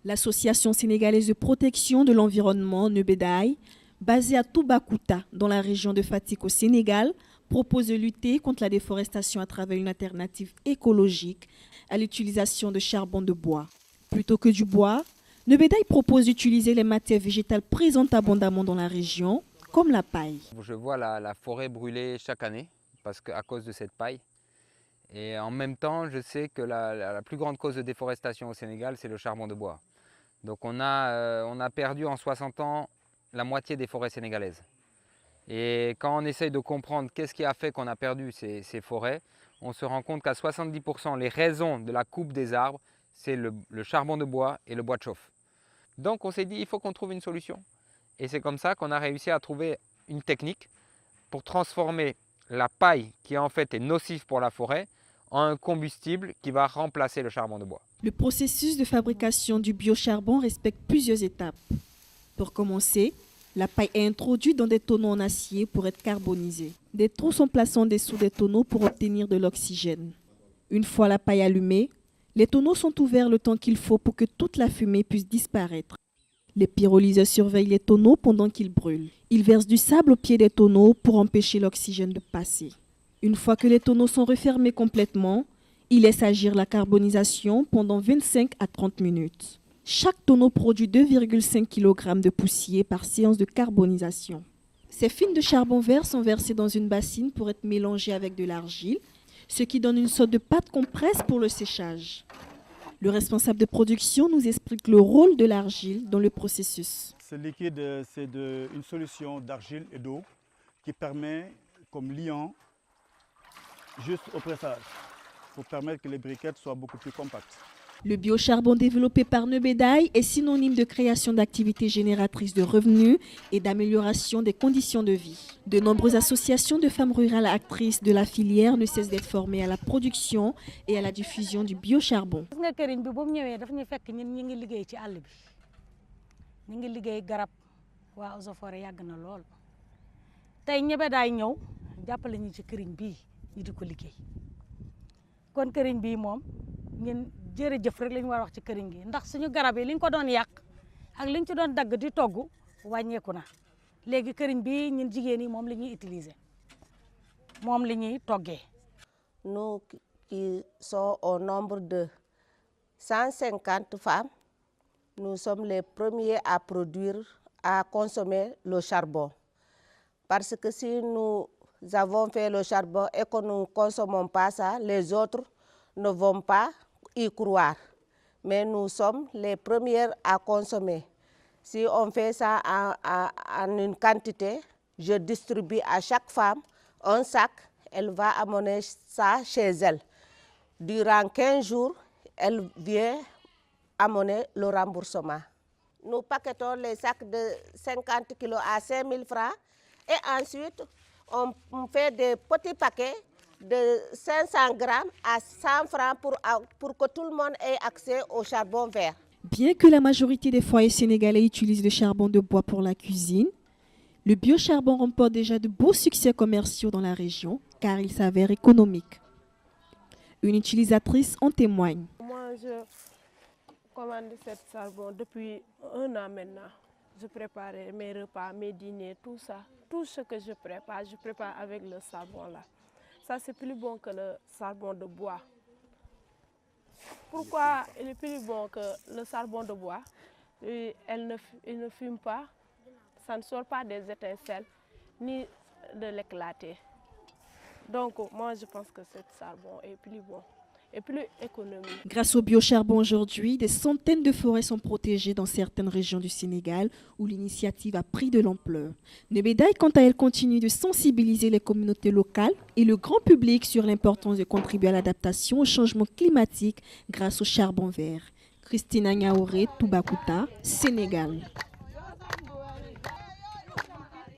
L'Association sénégalaise de protection de l'environnement, Nebedaye, basée à Toubacouta, dans la région de Fatick au Sénégal, propose de lutter contre la déforestation à travers une alternative écologique à l'utilisation de charbon de bois. Plutôt que du bois, Nebedaye propose d'utiliser les matières végétales présentes abondamment dans la région, comme la paille. Je vois la forêt brûler chaque année à cause de cette paille. Et en même temps, je sais que la plus grande cause de déforestation au Sénégal, c'est le charbon de bois. Donc on a perdu en 60 ans la moitié des forêts sénégalaises. Et quand on essaye de comprendre qu'est-ce qui a fait qu'on a perdu ces forêts, on se rend compte qu'à 70%, les raisons de la coupe des arbres, c'est le charbon de bois et le bois de chauffe. Donc on s'est dit, il faut qu'on trouve une solution. Et c'est comme ça qu'on a réussi à trouver une technique pour transformer la paille, qui en fait est nocive pour la forêt, en un combustible qui va remplacer le charbon de bois. Le processus de fabrication du biocharbon respecte plusieurs étapes. Pour commencer, la paille est introduite dans des tonneaux en acier pour être carbonisée. Des trous sont placés en dessous des tonneaux pour obtenir de l'oxygène. Une fois la paille allumée, les tonneaux sont ouverts le temps qu'il faut pour que toute la fumée puisse disparaître. Les pyrolyseurs surveillent les tonneaux pendant qu'ils brûlent. Ils versent du sable au pied des tonneaux pour empêcher l'oxygène de passer. Une fois que les tonneaux sont refermés complètement, ils laissent agir la carbonisation pendant 25 à 30 minutes. Chaque tonneau produit 2,5 kg de poussière par séance de carbonisation. Ces fines de charbon vert sont versées dans une bassine pour être mélangées avec de l'argile, ce qui donne une sorte de pâte qu'on presse pour le séchage. Le responsable de production nous explique le rôle de l'argile dans le processus. Ce liquide, c'est une solution d'argile et d'eau qui permet, comme liant, juste au pressage, pour permettre que les briquettes soient beaucoup plus compactes. Le biocharbon développé par Nebedaye est synonyme de création d'activités génératrices de revenus et d'amélioration des conditions de vie. De nombreuses associations de femmes rurales actrices de la filière ne cessent d'être formées à la production et à la diffusion du biocharbon. jërëjëf rek lañ war wax ci këriñ gi ndax suñu garab yi liñ ko doon yàq ak liñ ci doon dagg di togg wàññeeku na léegi këriñ bi ñun jigéen yi moom la ñuy utiliser moom la ñuy toggee. Nous qui sommes au nombre de 150 femmes, nous sommes les premiers à produire, à consommer le charbon. Parce que si nous avons fait le charbon et que nous ne consommons pas ça, les autres ne vont pas y croire. Mais nous sommes les premières à consommer. Si on fait ça en une quantité, je distribue à chaque femme un sac, elle va amener ça chez elle. Durant 15 jours, elle vient amener le remboursement. Nous paquetons les sacs de 50 kg à 5 000 francs et ensuite on fait des petits paquets de 500 grammes à 100 francs pour que tout le monde ait accès au charbon vert. Bien que la majorité des foyers sénégalais utilisent le charbon de bois pour la cuisine, le biocharbon remporte déjà de beaux succès commerciaux dans la région car il s'avère économique. Une utilisatrice en témoigne. Moi, je commande ce charbon depuis 1 an maintenant. Je prépare mes repas, mes dîners, tout ça. Tout ce que je prépare avec le charbon là. Ça, c'est plus bon que le charbon de bois. Pourquoi il est plus bon que le charbon de bois? Il ne fume pas, ça ne sort pas des étincelles, ni de l'éclater. Donc, moi, je pense que ce charbon est plus bon et plus économique. Grâce au biocharbon aujourd'hui, des centaines de forêts sont protégées dans certaines régions du Sénégal où l'initiative a pris de l'ampleur. Nebedaye, quant à elle, continue de sensibiliser les communautés locales et le grand public sur l'importance de contribuer à l'adaptation au changement climatique grâce au charbon vert. Christina Niaouré, Toubacouta, Sénégal.